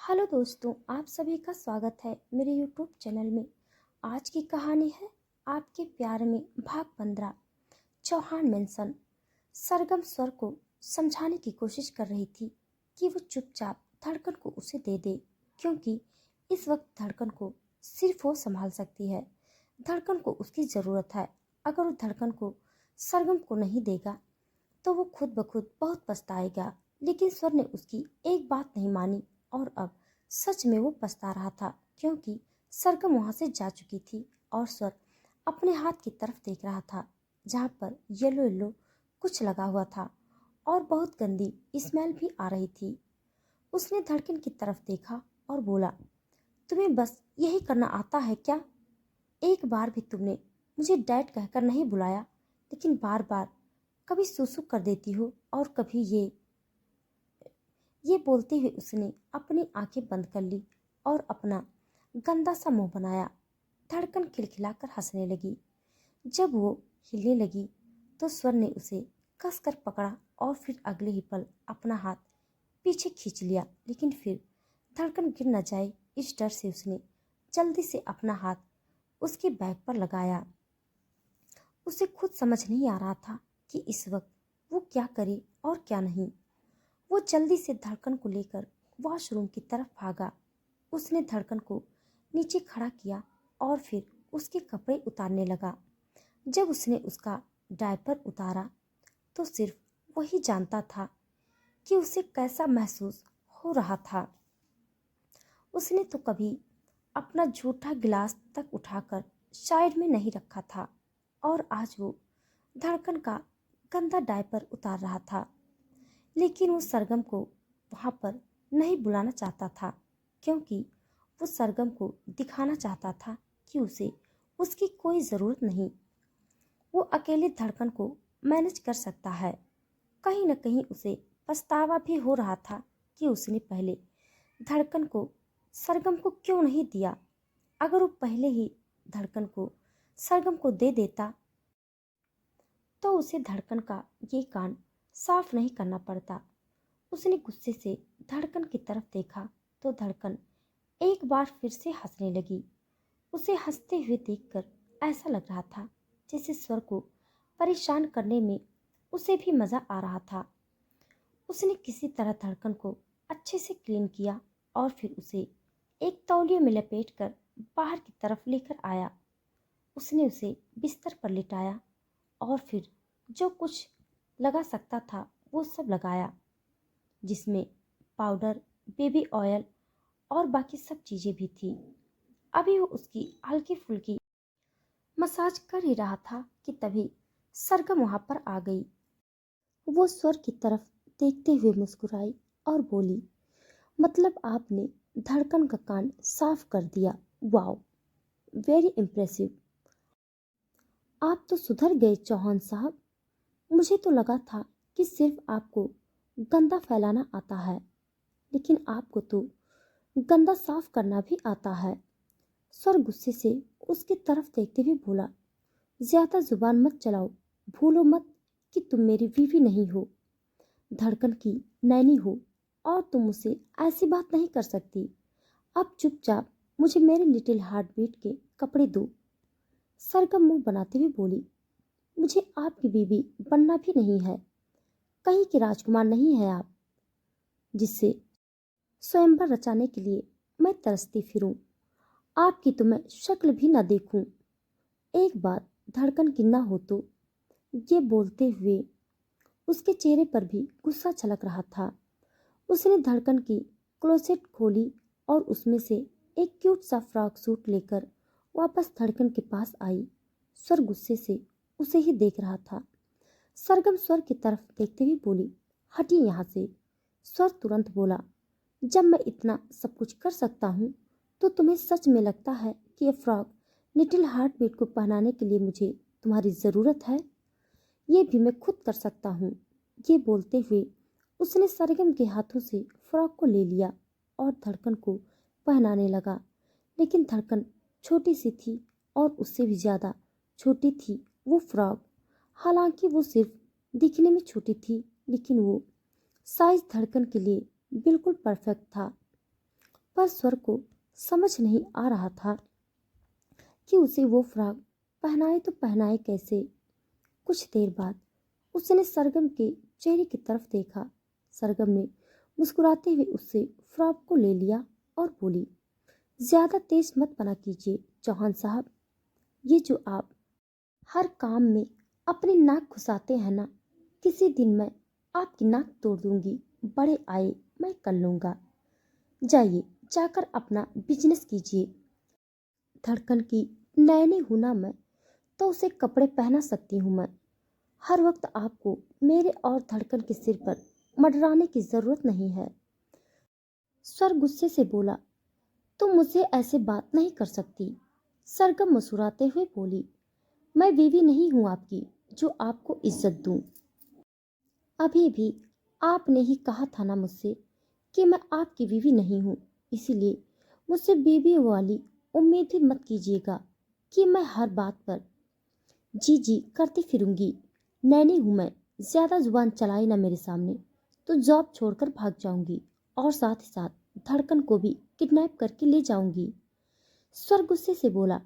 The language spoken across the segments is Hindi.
हेलो दोस्तों, आप सभी का स्वागत है मेरे यूट्यूब चैनल में। आज की कहानी है आपके प्यार में भाग 15। चौहान मेंशन। सरगम स्वर को समझाने की कोशिश कर रही थी कि वो चुपचाप धड़कन को उसे दे दे, क्योंकि इस वक्त धड़कन को सिर्फ वो संभाल सकती है। धड़कन को उसकी ज़रूरत है। अगर वो धड़कन को सरगम को नहीं देगा तो वो खुद ब खुद बहुत पछताएगा। लेकिन स्वर ने उसकी एक बात नहीं मानी और अब सच में वो पछता रहा था, क्योंकि सरगम वहां से जा चुकी थी और स्वर अपने हाथ की तरफ देख रहा था, जहां पर येलो येलो कुछ लगा हुआ था और बहुत गंदी स्मेल भी आ रही थी। उसने धड़कन की तरफ देखा और बोला, तुम्हें बस यही करना आता है क्या? एक बार भी तुमने मुझे डैड कहकर नहीं बुलाया, लेकिन बार बार कभी सुसु कर देती हो और कभी ये बोलते हुए उसने अपनी आंखें बंद कर ली और अपना गंदा सा मुंह बनाया। धड़कन खिलखिलाकर हंसने लगी। जब वो हिलने लगी तो स्वर ने उसे कसकर पकड़ा और फिर अगले ही पल अपना हाथ पीछे खींच लिया। लेकिन फिर धड़कन गिर न जाए इस डर से उसने जल्दी से अपना हाथ उसके बैग पर लगाया। उसे खुद समझ नहीं आ रहा था कि इस वक्त वो क्या करे और क्या नहीं। वो जल्दी से धड़कन को लेकर वॉशरूम की तरफ भागा। उसने धड़कन को नीचे खड़ा किया और फिर उसके कपड़े उतारने लगा। जब उसने उसका डायपर उतारा तो सिर्फ वही जानता था कि उसे कैसा महसूस हो रहा था। उसने तो कभी अपना झूठा गिलास तक उठाकर साइड में नहीं रखा था और आज वो धड़कन का गंदा डायपर उतार रहा था। लेकिन वो सरगम को वहां पर नहीं बुलाना चाहता था, क्योंकि वो सरगम को दिखाना चाहता था कि उसे उसकी कोई ज़रूरत नहीं। वो अकेले धड़कन को मैनेज कर सकता है। कहीं न कहीं उसे पछतावा भी हो रहा था कि उसने पहले धड़कन को सरगम को क्यों नहीं दिया। अगर वो पहले ही धड़कन को सरगम को दे देता तो उसे धड़कन का ये कान साफ नहीं करना पड़ता। उसने गुस्से से धड़कन की तरफ देखा तो धड़कन एक बार फिर से हंसने लगी। उसे हंसते हुए देखकर ऐसा लग रहा था जैसे स्वर को परेशान करने में उसे भी मजा आ रहा था। उसने किसी तरह धड़कन को अच्छे से क्लीन किया और फिर उसे एक तौलिए में लपेटकर बाहर की तरफ लेकर आया। उसने उसे बिस्तर पर लिटाया और फिर जो कुछ लगा सकता था वो सब लगाया, जिसमें पाउडर, बेबी ऑयल और बाकी सब चीज़ें भी थी। अभी वो उसकी हल्की फुल्की मसाज कर ही रहा था कि तभी सरगम वहां पर आ गई। वो स्वर की तरफ देखते हुए मुस्कुराई और बोली, मतलब आपने धड़कन का कान साफ कर दिया। Wow, very impressive. आप तो सुधर गए चौहान साहब। मुझे तो लगा था कि सिर्फ आपको गंदा फैलाना आता है, लेकिन आपको तो गंदा साफ करना भी आता है। स्वर गुस्से से उसकी तरफ देखते हुए बोला, ज्यादा जुबान मत चलाओ। भूलो मत कि तुम मेरी बीवी नहीं हो, धड़कन की नैनी हो, और तुम मुझसे ऐसी बात नहीं कर सकती। अब चुपचाप मुझे मेरे लिटिल हार्ट बीट के कपड़े दो। सरगम मुंह बनाते हुए बोली, मुझे आपकी बीवी बनना भी नहीं है। कहीं के राजकुमार नहीं है आप, जिससे स्वयंवर रचाने के लिए मैं तरसती फिरूं। आपकी तो मैं शक्ल भी न देखूं। एक बात धड़कन की ना हो तो। ये बोलते हुए उसके चेहरे पर भी गुस्सा छलक रहा था। उसने धड़कन की क्लोसेट खोली और उसमें से एक क्यूट सा फ्रॉक सूट लेकर वापस धड़कन के पास आई। स्वर गुस्से से उसे ही देख रहा था। सरगम स्वर की तरफ देखते हुए बोली, हटिए यहाँ से। स्वर तुरंत बोला, जब मैं इतना सब कुछ कर सकता हूँ तो तुम्हें सच में लगता है कि यह फ्रॉक लिटिल हार्ट बीट को पहनाने के लिए मुझे तुम्हारी ज़रूरत है? ये भी मैं खुद कर सकता हूँ। ये बोलते हुए उसने सरगम के हाथों से फ्रॉक को ले लिया और धड़कन को पहनाने लगा। लेकिन धड़कन छोटी सी थी और उससे भी ज़्यादा छोटी थी वो फ्रॉक। हालांकि वो सिर्फ दिखने में छोटी थी, लेकिन वो साइज धड़कन के लिए बिल्कुल परफेक्ट था। पर स्वर को समझ नहीं आ रहा था कि उसे वो फ्रॉक पहनाए तो पहनाए कैसे। कुछ देर बाद उसने सरगम के चेहरे की तरफ देखा। सरगम ने मुस्कुराते हुए उससे फ्रॉक को ले लिया और बोली, ज्यादा तेज मत बना कीजिए चौहान साहब। ये जो आप हर काम में अपनी नाक घुसाते हैं ना, किसी दिन मैं आपकी नाक तोड़ दूंगी। बड़े आए मैं कर लूंगा। जाइए, जाकर अपना बिजनेस कीजिए। धड़कन की नैनी हूं ना मैं, तो उसे कपड़े पहना सकती हूँ मैं। हर वक्त आपको मेरे और धड़कन के सिर पर मंडराने की जरूरत नहीं है। स्वर गुस्से से बोला, तुम मुझसे ऐसे बात नहीं कर सकती। सरगम मुस्कुराते हुए बोली, मैं बीवी नहीं हूं आपकी जो आपको इज्जत दूं। अभी भी आपने ही कहा था ना मुझसे कि मैं आपकी बीवी नहीं हूं, इसीलिए मुझसे बीवी वाली उम्मीद भी मत कीजिएगा कि मैं हर बात पर जी जी करती फिरूंगी। नैनी हूं मैं, ज्यादा जुबान चलाई ना मेरे सामने तो जॉब छोड़कर भाग जाऊंगी और साथ ही साथ धड़कन को भी किडनैप करके ले जाऊंगी। स्वर गुस्से से बोला,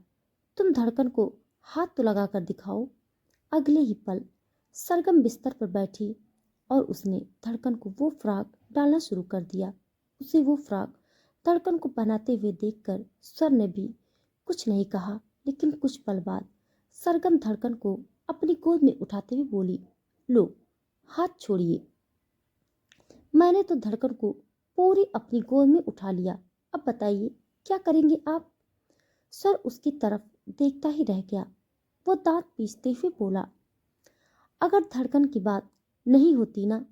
तुम धड़कन को हाथ तो लगा कर दिखाओ। अगले ही पल सरगम बिस्तर पर बैठी और उसने धड़कन को वो फ्रॉक डालना शुरू कर दिया। उसे वो फ्रॉक धड़कन को पहनाते हुए देखकर स्वर ने भी कुछ नहीं कहा, लेकिन कुछ पल बाद सरगम धड़कन को अपनी गोद में उठाते हुए बोली, लो, हाथ छोड़िए। मैंने तो धड़कन को पूरी अपनी गोद में उठा लिया, अब बताइए क्या करेंगे आप। सर उसकी तरफ देखता ही रह गया। वो दांत पीसते हुए बोला, अगर धड़कन की बात नहीं होती ना,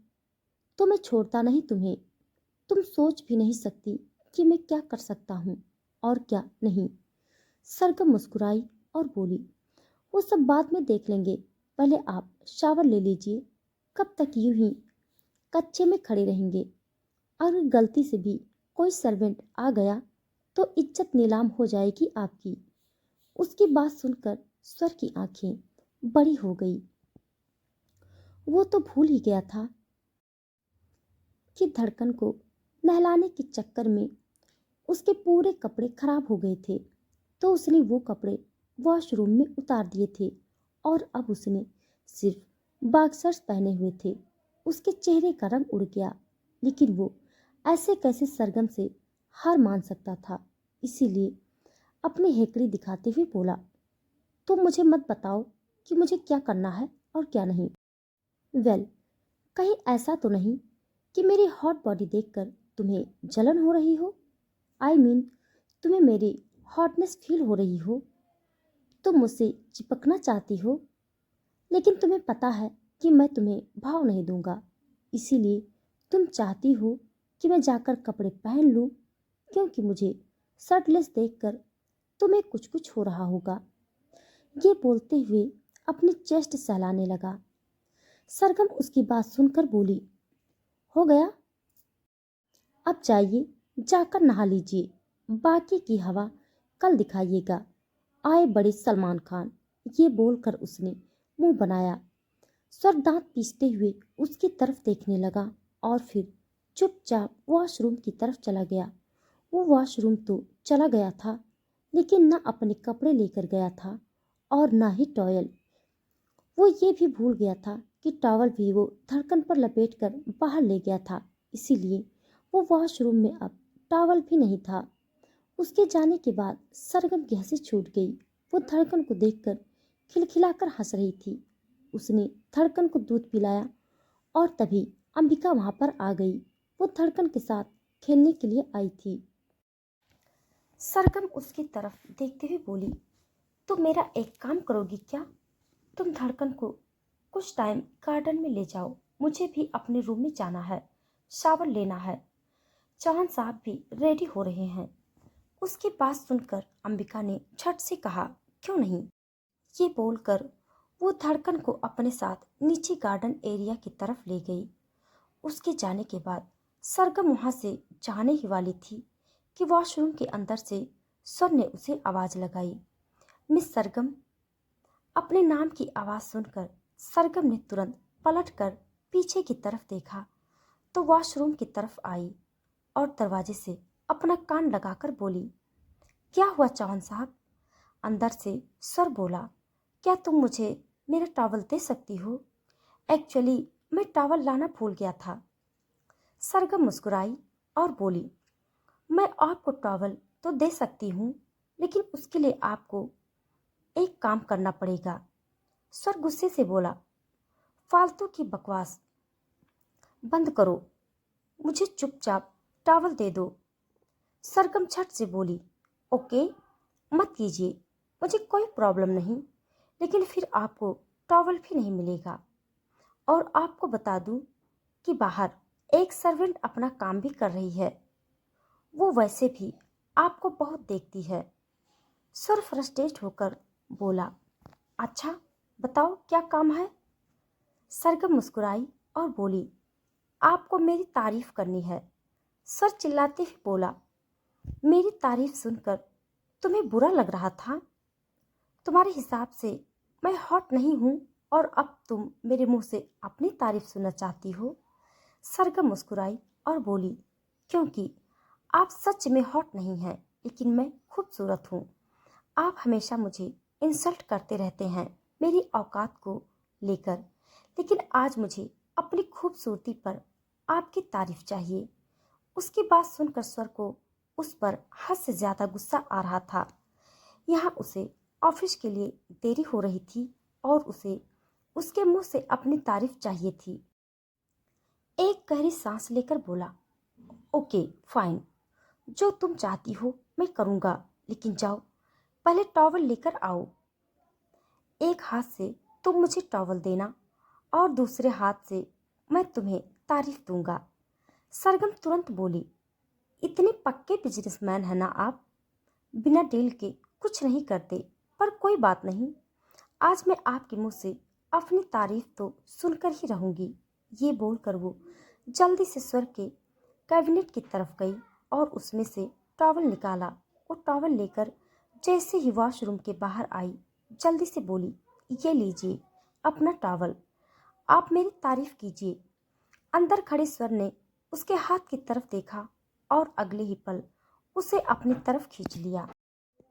तो मैं छोड़ता नहीं तुम्हें। तुम सोच भी नहीं सकती कि मैं क्या कर सकता हूँ और क्या नहीं। सरगम मुस्कुराई और बोली, वो सब बाद में देख लेंगे, पहले आप शावर ले लीजिए। कब तक यूं ही कच्चे में खड़े रहेंगे। अगर गलती से भी कोई सर्वेंट आ गया तो इज्जत नीलाम हो जाएगी आपकी। उसकी बात सुनकर स्वर की आंखें बड़ी हो गई। वो तो भूल ही गया था कि धड़कन को नहलाने के चक्कर में उसके पूरे कपड़े खराब हो गए थे, तो उसने वो कपड़े वॉशरूम में उतार दिए थे और अब उसने सिर्फ बॉक्सर्स पहने हुए थे। उसके चेहरे का रंग उड़ गया, लेकिन वो ऐसे कैसे सरगम से हार मान सकता था। इसीलिए अपनी हेकड़ी दिखाते हुए बोला, तुम मुझे मत बताओ कि मुझे क्या करना है और क्या नहीं। वेल, कहीं ऐसा तो नहीं कि मेरी हॉट बॉडी देखकर तुम्हें जलन हो रही हो। आई मीन, तुम्हें मेरी हॉटनेस फील हो रही हो। तुम मुझसे चिपकना चाहती हो, लेकिन तुम्हें पता है कि मैं तुम्हें भाव नहीं दूंगा। इसीलिए तुम चाहती हो कि मैं जाकर कपड़े पहन लूं, क्योंकि मुझे शर्टलेस देखकर तुम्हें कुछ कुछ हो रहा होगा। ये बोलते हुए अपनी चेस्ट सहलाने लगा। सरगम उसकी बात सुनकर बोली, हो गया, अब जाइए, जाकर नहा लीजिए। बाकी की हवा कल दिखाइएगा। आए बड़े सलमान खान। ये बोलकर उसने मुंह बनाया। स्वर दांत पीसते हुए उसकी तरफ देखने लगा और फिर चुपचाप वॉशरूम की तरफ चला गया। वो वॉशरूम तो चला गया था, लेकिन न अपने कपड़े लेकर गया था और न ही टॉयल। वो ये भी भूल गया था कि टॉवल भी वो धड़कन पर लपेटकर बाहर ले गया था। इसीलिए वो वॉशरूम में अब टॉवल भी नहीं था। उसके जाने के बाद सरगम की हंसी छूट गई। वो धड़कन को देखकर खिलखिलाकर हंस रही थी। उसने धड़कन को दूध पिलाया और तभी अंबिका वहां पर आ गई। वो धड़कन के साथ खेलने के लिए आई थी। सरगम उसकी तरफ देखते हुए बोली, तुम मेरा एक काम करोगी क्या? तुम धड़कन को कुछ टाइम गार्डन में ले जाओ। मुझे भी अपने रूम में जाना है, शावर लेना है। चौहान साहब भी रेडी हो रहे हैं। उसकी बात सुनकर अंबिका ने झट से कहा, क्यों नहीं। ये बोलकर वो धड़कन को अपने साथ नीचे गार्डन एरिया की तरफ ले गई। उसके जाने के बाद सरगम वहां से जाने ही वाली थी कि वॉशरूम के अंदर से स्वर ने उसे आवाज लगाई, मिस सरगम। अपने नाम की आवाज सुनकर सरगम ने तुरंत पलटकर पीछे की तरफ देखा तो वॉशरूम की तरफ आई और दरवाजे से अपना कान लगाकर बोली, क्या हुआ चौहान साहब? अंदर से स्वर बोला, क्या तुम मुझे मेरा टॉवल दे सकती हो? एक्चुअली मैं टॉवल लाना भूल गया था। सरगम मुस्कुराई और बोली, मैं आपको टॉवल तो दे सकती हूँ, लेकिन उसके लिए आपको एक काम करना पड़ेगा। स्वर गुस्से से बोला, फालतू की बकवास बंद करो, मुझे चुपचाप टॉवल दे दो। सरगम झट से बोली, ओके, मत कीजिए, मुझे कोई प्रॉब्लम नहीं, लेकिन फिर आपको टॉवल भी नहीं मिलेगा। और आपको बता दूं कि बाहर एक सर्वेंट अपना काम भी कर रही है, वो वैसे भी आपको बहुत देखती है। सर फ्रस्ट्रेट होकर बोला, अच्छा बताओ क्या काम है? सरगम मुस्कुराई और बोली, आपको मेरी तारीफ करनी है। सर चिल्लाते हुए बोला, मेरी तारीफ सुनकर तुम्हें बुरा लग रहा था? तुम्हारे हिसाब से मैं हॉट नहीं हूं और अब तुम मेरे मुंह से अपनी तारीफ सुनना चाहती हो? सरगम मुस्कुराई और बोली, क्योंकि आप सच में हॉट नहीं हैं, लेकिन मैं खूबसूरत हूँ। आप हमेशा मुझे इंसल्ट करते रहते हैं मेरी औकात को लेकर, लेकिन आज मुझे अपनी खूबसूरती पर आपकी तारीफ चाहिए। उसकी बात सुनकर स्वर को उस पर हद से ज्यादा गुस्सा आ रहा था। यहाँ उसे ऑफिस के लिए देरी हो रही थी और उसे उसके मुंह से अपनी तारीफ चाहिए थी। एक गहरी सांस लेकर बोला, ओके फाइन, जो तुम चाहती हो मैं करूँगा, लेकिन जाओ पहले टॉवल लेकर आओ। एक हाथ से तुम मुझे टॉवल देना और दूसरे हाथ से मैं तुम्हें तारीफ दूंगा। सरगम तुरंत बोली, इतने पक्के बिजनेसमैन है ना आप, बिना डील के कुछ नहीं करते। पर कोई बात नहीं, आज मैं आपके मुंह से अपनी तारीफ तो सुनकर ही रहूंगी। ये बोलकर वो जल्दी से स्वर के कैबिनेट की तरफ गई और उसमें से टॉवल निकाला। वो टॉवल लेकर जैसे ही वॉशरूम के बाहर आई, जल्दी से बोली, ये लीजिए अपना टॉवल, आप मेरी तारीफ कीजिए। अंदर खड़े स्वर ने उसके हाथ की तरफ देखा और अगले ही पल उसे अपनी तरफ खींच लिया।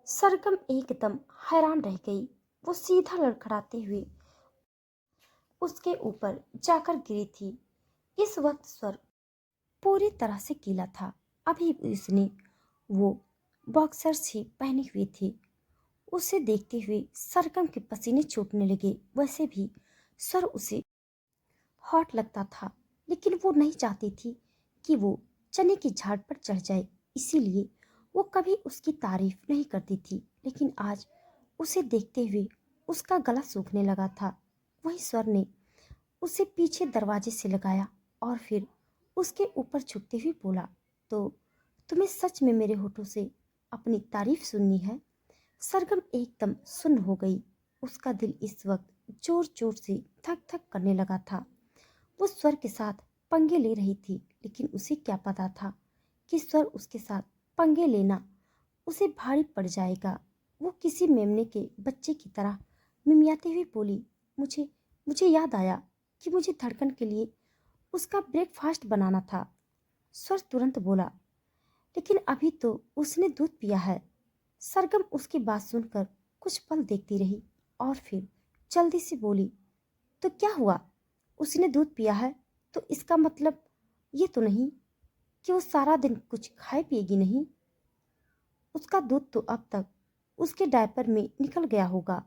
सरगम एकदम हैरान रह गई। वो सीधा लड़खड़ाते हुए उसके ऊपर जाकर गिरी थी। इस वक्त स्वर पूरी तरह से गीला था। अभी उसने वो बॉक्सर्स ही पहनी हुई थी। उसे देखते हुए सरगम के पसीने छूटने लगे। वैसे भी स्वर उसे हॉट लगता था, लेकिन वो नहीं चाहती थी कि वो चने की झाड़ पर चढ़ जाए, इसीलिए वो कभी उसकी तारीफ नहीं करती थी। लेकिन आज उसे देखते हुए उसका गला सूखने लगा था। वहीं स्वर ने उसे पीछे दरवाजे से लगाया और फिर उसके ऊपर झुकते हुए बोला, तो तुम्हें सच में मेरे होठों से अपनी तारीफ सुननी है? सरगम एकदम सुन्न हो गई। उसका दिल इस वक्त जोर जोर से धक धक करने लगा था। वो स्वर के साथ पंगे ले रही थी, लेकिन उसे क्या पता था कि स्वर उसके साथ पंगे लेना उसे भारी पड़ जाएगा। वो किसी मेमने के बच्चे की तरह मिमियाते हुए बोली, मुझे मुझे याद आया कि मुझे धड़कन के लिए उसका ब्रेकफास्ट बनाना था। स्वर तुरंत बोला, लेकिन अभी तो उसने दूध पिया है। सरगम उसकी बात सुनकर कुछ पल देखती रही और फिर जल्दी से बोली, तो क्या हुआ? उसने दूध पिया है तो इसका मतलब ये तो नहीं कि वो सारा दिन कुछ खाए पिएगी नहीं। उसका दूध तो अब तक उसके डायपर में निकल गया होगा।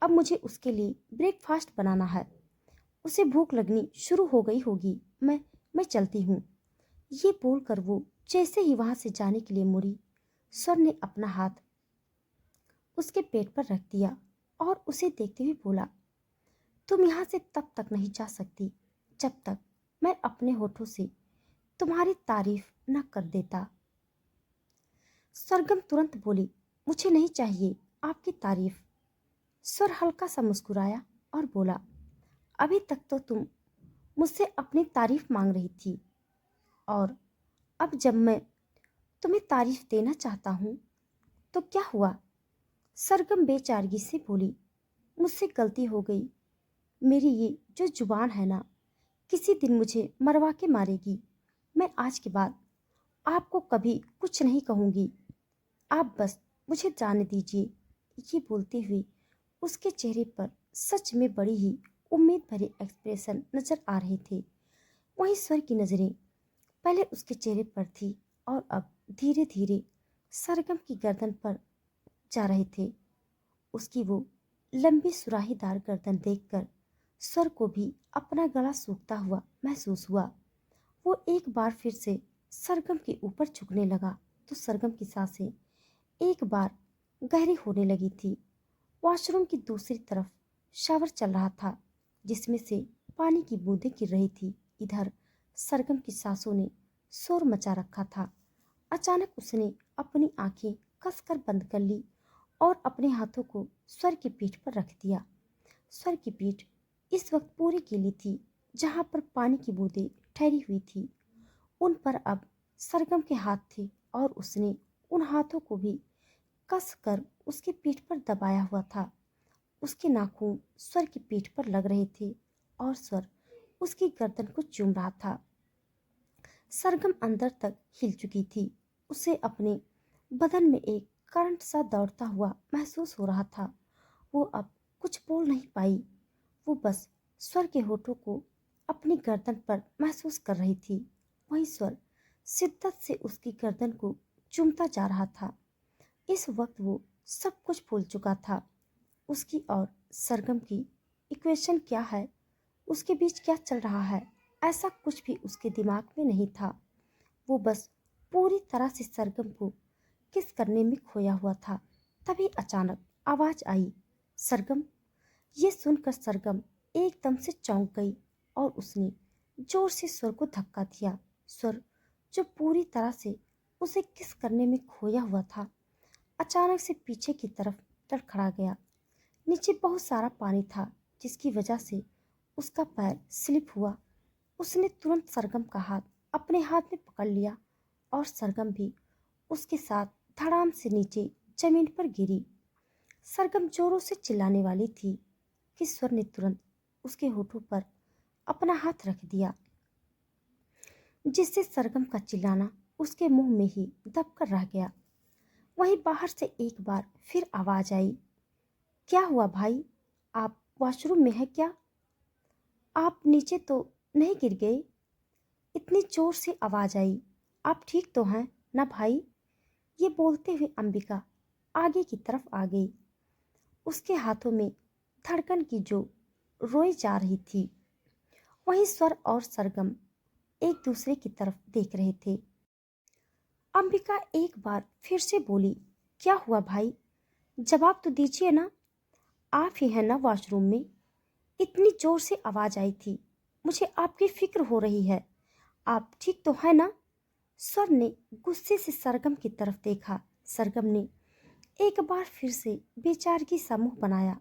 अब मुझे उसके लिए ब्रेकफास्ट बनाना है। उसे भूख लगनी शुरू हो गई होगी। मैं चलती हूँ। ये बोलकर वो जैसे ही वहां से जाने के लिए मुड़ी, स्वर ने अपना हाथ उसके पेट पर रख दिया और उसे देखते हुए बोला, तुम यहाँ से तब तक नहीं जा सकती जब तक मैं अपने होठों से तुम्हारी तारीफ न कर देता। सरगम तुरंत बोली, मुझे नहीं चाहिए आपकी तारीफ। स्वर हल्का सा मुस्कुराया और बोला, अभी तक तो तुम मुझसे अपनी तारीफ मांग रही थी, और अब जब मैं तुम्हें तारीफ देना चाहता हूँ तो क्या हुआ? सरगम बेचारगी से बोली, मुझसे गलती हो गई। मेरी ये जो जुबान है ना, किसी दिन मुझे मरवा के मारेगी। मैं आज के बाद आपको कभी कुछ नहीं कहूँगी, आप बस मुझे जाने दीजिए। ये बोलते हुए उसके चेहरे पर सच में बड़ी ही उम्मीद भरे एक्सप्रेशन नजर आ रहे थे। वहीं स्वर की नजरें पहले उसके चेहरे पर थी और अब धीरे धीरे सरगम की गर्दन पर जा रहे थे। उसकी वो लंबी सुराहीदार गर्दन देखकर स्वर को भी अपना गला सूखता हुआ महसूस हुआ। वो एक बार फिर से सरगम के ऊपर झुकने लगा तो सरगम की सांसें एक बार गहरी होने लगी थी। वॉशरूम की दूसरी तरफ शावर चल रहा था जिसमें से पानी की बूंदें गिर रही थी। इधर सरगम की सांसों ने शोर मचा रखा था। अचानक उसने अपनी आंखें कसकर बंद कर ली और अपने हाथों को स्वर की पीठ पर रख दिया। स्वर की पीठ इस वक्त पूरी गीली थी। जहां पर पानी की बूंदें ठहरी हुई थी उन पर अब सरगम के हाथ थे और उसने उन हाथों को भी कस कर उसकी पीठ पर दबाया हुआ था। उसके नाखून स्वर की पीठ पर लग रहे थे और स्वर उसकी गर्दन को चूम रहा था। सरगम अंदर तक हिल चुकी थी। उसे अपने बदन में एक करंट सा दौड़ता हुआ महसूस हो रहा था। वो अब कुछ बोल नहीं पाई। वो बस स्वर के होठों को अपनी गर्दन पर महसूस कर रही थी। वहीं स्वर शिद्दत से उसकी गर्दन को चूमता जा रहा था। इस वक्त वो सब कुछ भूल चुका था। उसकी और सरगम की इक्वेशन क्या है, उसके बीच क्या चल रहा है, ऐसा कुछ भी उसके दिमाग में नहीं था। वो बस पूरी तरह से सरगम को किस करने में खोया हुआ था। तभी अचानक आवाज आई, सरगम। ये सुनकर सरगम एकदम से चौंक गई और उसने जोर से स्वर को धक्का दिया। स्वर जो पूरी तरह से उसे किस करने में खोया हुआ था अचानक से पीछे की तरफ लड़खड़ा गया। नीचे बहुत सारा पानी था जिसकी वजह से उसका पैर स्लिप हुआ। उसने तुरंत सरगम का हाथ अपने हाथ में पकड़ लिया और सरगम भी उसके साथ धड़ाम से नीचे जमीन पर गिरी। सरगम जोरों से चिल्लाने वाली थी कि स्वर ने तुरंत उसके होठों पर अपना हाथ रख दिया जिससे सरगम का चिल्लाना उसके मुंह में ही दबकर रह गया। वहीं बाहर से एक बार फिर आवाज आई, क्या हुआ भाई, आप वॉशरूम में हैं क्या? आप नीचे तो नहीं गिर गए? इतनी जोर से आवाज आई। आप ठीक तो हैं ना भाई? ये बोलते हुए अंबिका आगे की तरफ आ गई। उसके हाथों में धड़कन की जो रोई जा रही थी। वहीं स्वर और सरगम एक दूसरे की तरफ देख रहे थे। अंबिका एक बार फिर से बोली, क्या हुआ भाई, जवाब तो दीजिए ना। आप ही हैं ना वॉशरूम में? इतनी जोर से आवाज आई थी, मुझे आपकी फिक्र हो रही है। आप ठीक तो है ना? स्वर ने गुस्से से सरगम की तरफ देखा। सरगम ने एक बार फिर से बेचारगी सा मुंह बनाया।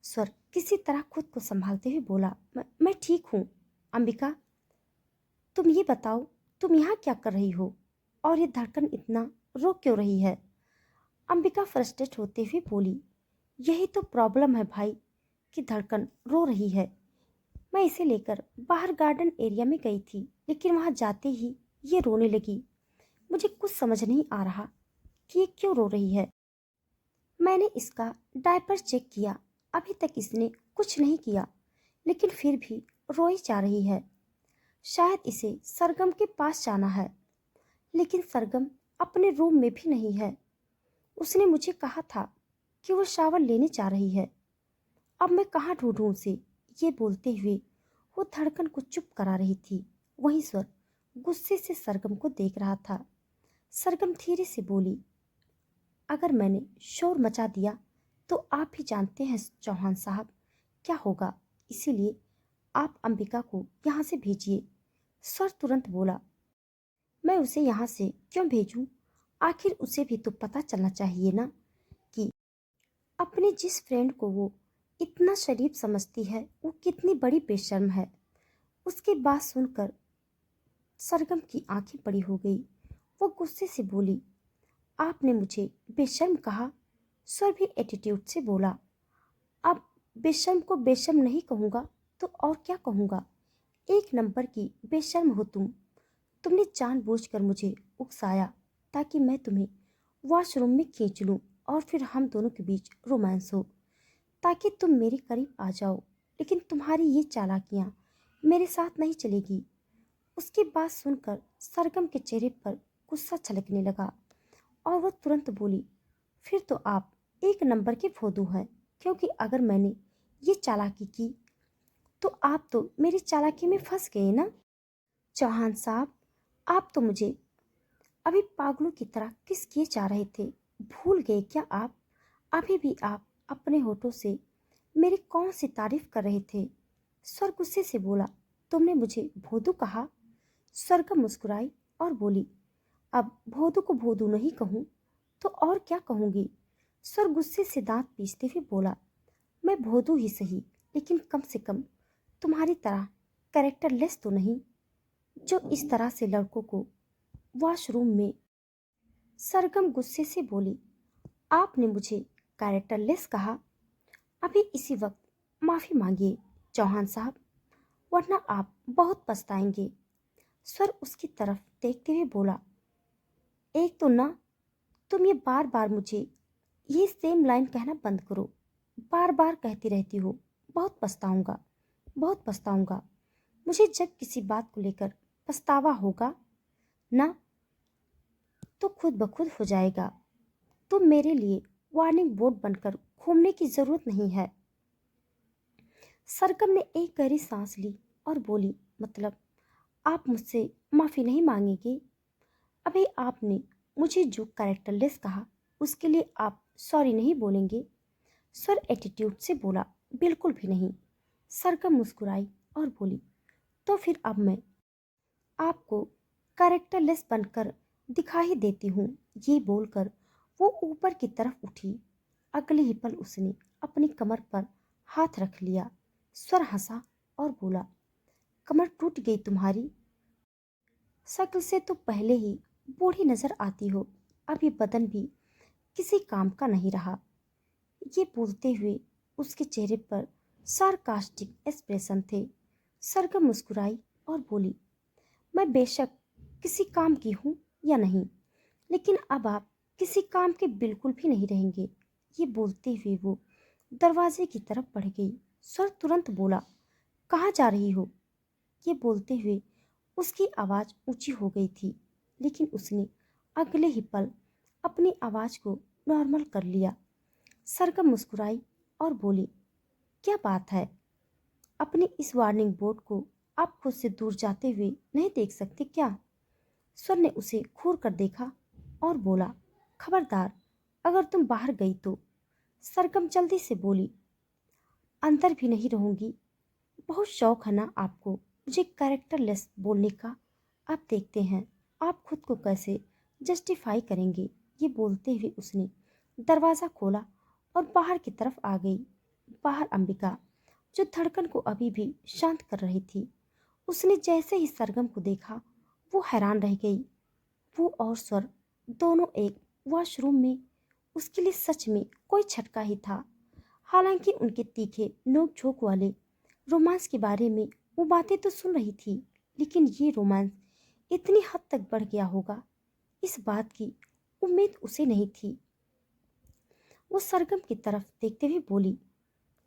स्वर किसी तरह खुद को संभालते हुए बोला, मैं ठीक हूँ। अंबिका, तुम ये बताओ, तुम यहाँ क्या कर रही हो और ये धड़कन इतना रो क्यों रही है? अंबिका फ्रस्ट्रेट होते हुए बोली, यही तो प्रॉब्लम है भाई कि धड़कन रो रही है। मैं इसे लेकर बाहर गार्डन एरिया में गई थी लेकिन वहां जाते ही ये रोने लगी। मुझे कुछ समझ नहीं आ रहा कि ये क्यों रो रही है। मैंने इसका डायपर चेक किया, अभी तक इसने कुछ नहीं किया लेकिन फिर भी रोई जा रही है। शायद इसे सरगम के पास जाना है लेकिन सरगम अपने रूम में भी नहीं है। उसने मुझे कहा था कि वो शावर लेने जा रही है। अब मैं कहाँ ढूंढूं उसे? ये बोलते हुए वो धड़कन को चुप करा रही थी। वहीं स्वर गुस्से से सरगम को देख रहा था। सरगम धीरे से बोली, अगर मैंने शोर मचा दिया तो आप भी जानते हैं चौहान साहब क्या होगा, इसीलिए आप अंबिका को यहाँ से भेजिए। स्वर तुरंत बोला, मैं उसे यहाँ से क्यों भेजूं? आखिर उसे भी तो पता चलना चाहिए ना कि अपने जिस फ्रेंड को वो इतना शरीफ समझती है वो कितनी बड़ी बेशर्म है। उसकी बात सुनकर सरगम की आंखें बड़ी हो गई। वो गुस्से से बोली, आपने मुझे बेशर्म कहा? स्वर भी एटीट्यूड से बोला, अब बेशर्म को बेशर्म नहीं कहूँगा तो और क्या कहूँगा? एक नंबर की बेशर्म हो तुम। तुमने जानबूझकर मुझे उकसाया ताकि मैं तुम्हें वॉशरूम में खींच लूं और फिर हम दोनों के बीच रोमांस हो, ताकि तुम मेरे करीब आ जाओ। लेकिन तुम्हारी ये चालाकियां मेरे साथ नहीं चलेगी। उसकी बात सुनकर सरगम के चेहरे पर गुस्सा छलकने लगा और वह तुरंत बोली, फिर तो आप एक नंबर के फुद्दू हैं, क्योंकि अगर मैंने ये चालाकी की तो आप तो मेरी चालाकी में फंस गए ना। चौहान साहब, आप तो मुझे अभी पागलों की तरह किस किए जा रहे थे। भूल गए क्या आप? अभी भी आप अपने होठों से मेरी कौन सी तारीफ कर रहे थे? स्वर गुस्से से बोला, तुमने मुझे भोदू कहा? सरगम मुस्कुराई और बोली, अब भोदू को भोदू नहीं कहूँ तो और क्या कहूँगी? स्वर गुस्से से दांत पीसते हुए बोला, मैं भोदू ही सही, लेकिन कम से कम तुम्हारी तरह कैरेक्टरलेस तो नहीं, जो इस तरह से लड़कों को वॉशरूम में। सरगम गुस्से से बोली, आपने मुझे कैरेक्टरलेस कहा? अभी इसी वक्त माफी मांगिए चौहान साहब, वरना आप बहुत पछताएंगे। स्वर उसकी तरफ देखते हुए बोला, एक तो ना, तुम ये बार बार मुझे ये सेम लाइन कहना बंद करो। बार बार कहती रहती हो, बहुत पछताऊंगा, बहुत पछताऊंगा। मुझे जब किसी बात को लेकर पछतावा होगा ना, तो खुद ब खुद हो जाएगा। तो मेरे लिए वार्निंग बोर्ड बनकर घूमने की जरूरत नहीं है। सरगम ने एक गहरी सांस ली और बोली, मतलब आप मुझसे माफी नहीं मांगेंगे? अभी आपने मुझे जो कैरेक्टरलेस कहा उसके लिए आप सॉरी नहीं बोलेंगे? सर एटीट्यूड से बोला, बिल्कुल भी नहीं। सरगम मुस्कुराई और बोली, तो फिर अब मैं आपको कैरेक्टरलेस बनकर दिखा ही देती हूँ। ये बोलकर वो ऊपर की तरफ उठी। अगले ही पल उसने अपनी कमर पर हाथ रख लिया। स्वर हंसा और बोला, कमर टूट गई तुम्हारी? शक्ल से तो पहले ही बूढ़ी नजर आती हो, अब ये बदन भी किसी काम का नहीं रहा। ये बोलते हुए उसके चेहरे पर सार्कास्टिक एक्सप्रेशन थे। सरगम मुस्कुराई और बोली, मैं बेशक किसी काम की हूँ या नहीं, लेकिन अब आप किसी काम के बिल्कुल भी नहीं रहेंगे। ये बोलते हुए वो दरवाजे की तरफ बढ़ गई। स्वर तुरंत बोला, कहाँ जा रही हो? ये बोलते हुए उसकी आवाज़ ऊंची हो गई थी, लेकिन उसने अगले ही पल अपनी आवाज़ को नॉर्मल कर लिया। सरगम मुस्कुराई और बोली, क्या बात है? अपनी इस वार्निंग बोर्ड को आप खुद से दूर जाते हुए नहीं देख सकते क्या? स्वर ने उसे घूर कर देखा और बोला, खबरदार अगर तुम बाहर गई तो। सरगम जल्दी से बोली, अंदर भी नहीं रहूंगी। बहुत शौक है ना आपको मुझे कैरेक्टरलेस बोलने का। आप देखते हैं आप खुद को कैसे जस्टिफाई करेंगे। ये बोलते हुए उसने दरवाज़ा खोला और बाहर की तरफ आ गई। बाहर अंबिका, जो धड़कन को अभी भी शांत कर रही थी, उसने जैसे ही सरगम को देखा वो हैरान रह गई। वो और स्वर दोनों एक वॉशरूम में, उसके लिए सच में कोई झटका ही था। हालांकि उनके तीखे नोक झोंक वाले रोमांस के बारे में वो बातें तो सुन रही थी, लेकिन ये रोमांस इतनी हद तक बढ़ गया होगा, इस बात की उम्मीद उसे नहीं थी। वो सरगम की तरफ देखते हुए बोली,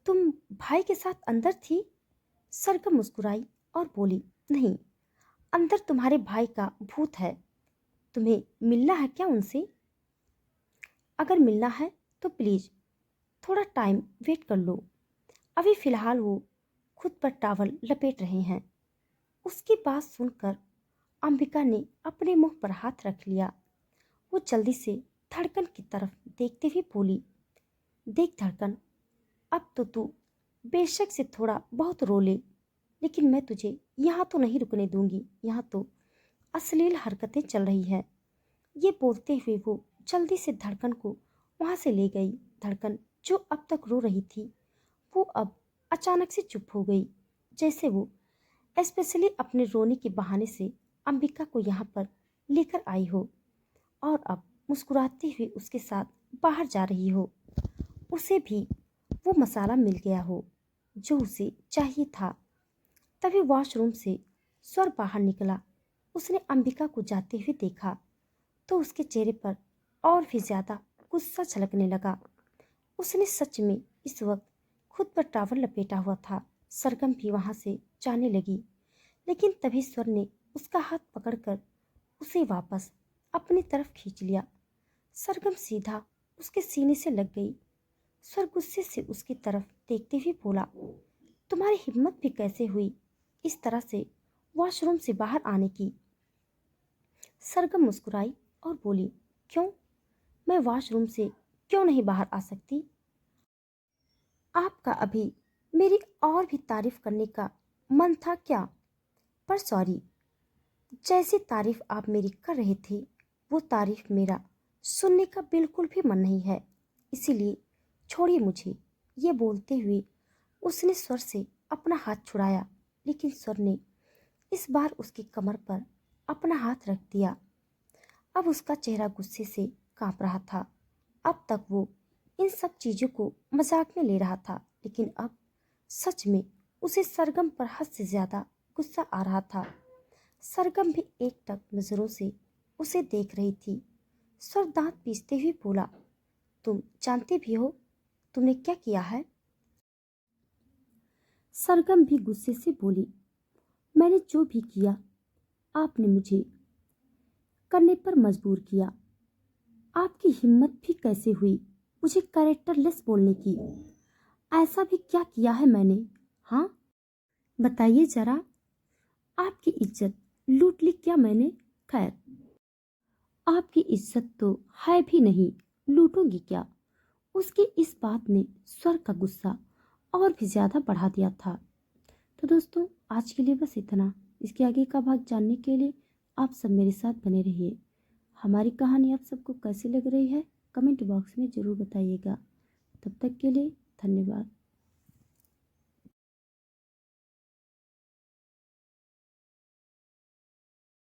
तुम भाई के साथ अंदर थी? सरगम मुस्कुराई और बोली, नहीं, अंदर तुम्हारे भाई का भूत है। तुम्हें मिलना है क्या उनसे? अगर मिलना है तो प्लीज थोड़ा टाइम वेट कर लो। अभी फिलहाल वो खुद पर टॉवल लपेट रहे हैं। उसकी बात सुनकर अंबिका ने अपने मुंह पर हाथ रख लिया। वो जल्दी से धड़कन की तरफ देखते हुए बोली, देख धड़कन, अब तो तू बेशक से थोड़ा बहुत रो ले, लेकिन मैं तुझे यहाँ तो नहीं रुकने दूंगी। यहाँ तो अश्लील हरकतें चल रही है। ये बोलते हुए वो जल्दी से धड़कन को वहां से ले गई। धड़कन, जो अब तक रो रही थी, वो अब अचानक से चुप हो गई, जैसे वो स्पेशली अपने रोने के बहाने से अंबिका को यहाँ पर लेकर आई हो और अब मुस्कुराते हुए उसके साथ बाहर जा रही हो। उसे भी वो मसाला मिल गया हो जो उसे चाहिए था। तभी वॉशरूम से स्वर बाहर निकला। उसने अंबिका को जाते हुए देखा तो उसके चेहरे पर और भी ज्यादा गुस्सा छलकने लगा। उसने सच में इस वक्त खुद पर टावल लपेटा हुआ था। सरगम भी वहां से जाने लगी, लेकिन तभी स्वर ने उसका हाथ पकड़कर उसे वापस अपनी तरफ खींच लिया। सरगम सीधा उसके सीने से लग गई। स्वर गुस्से से उसकी तरफ देखते हुए बोला, तुम्हारी हिम्मत भी कैसे हुई इस तरह से वॉशरूम से बाहर आने की? सरगम मुस्कुराई और बोली, क्यों, मैं वॉशरूम से क्यों नहीं बाहर आ सकती? आपका अभी मेरी और भी तारीफ करने का मन था क्या? पर सॉरी, जैसी तारीफ आप मेरी कर रहे थे वो तारीफ मेरा सुनने का बिल्कुल भी मन नहीं है, इसीलिए छोड़िए मुझे। ये बोलते हुए उसने स्वर से अपना हाथ छुड़ाया, लेकिन स्वर ने इस बार उसकी कमर पर अपना हाथ रख दिया। अब उसका चेहरा गुस्से से कांप रहा था। अब तक वो इन सब चीजों को मजाक में ले रहा था, लेकिन अब सच में उसे सरगम पर हद से ज्यादा गुस्सा आ रहा था। सरगम भी एकटक नजरों से उसे देख रही थी। स्वर दांत पीसते हुए बोला, तुम जानते भी हो तुमने क्या किया है? सरगम भी गुस्से से बोली, मैंने जो भी किया आपने मुझे करने पर मजबूर किया। आपकी हिम्मत भी कैसे हुई मुझे कैरेक्टरलेस बोलने की? ऐसा भी क्या किया है मैंने? हाँ, बताइए जरा। आपकी इज्जत लूट ली क्या मैंने? खैर, आपकी इज्जत तो है भी नहीं, लूटूंगी क्या? उसकी इस बात ने स्वर का गुस्सा और भी ज्यादा बढ़ा दिया था। तो दोस्तों, आज के लिए बस इतना। इसके आगे का भाग जानने के लिए आप सब मेरे साथ बने रहिए। हमारी कहानी आप सबको कैसी लग रही है कमेंट बॉक्स में ज़रूर बताइएगा। तब तक के लिए धन्यवाद।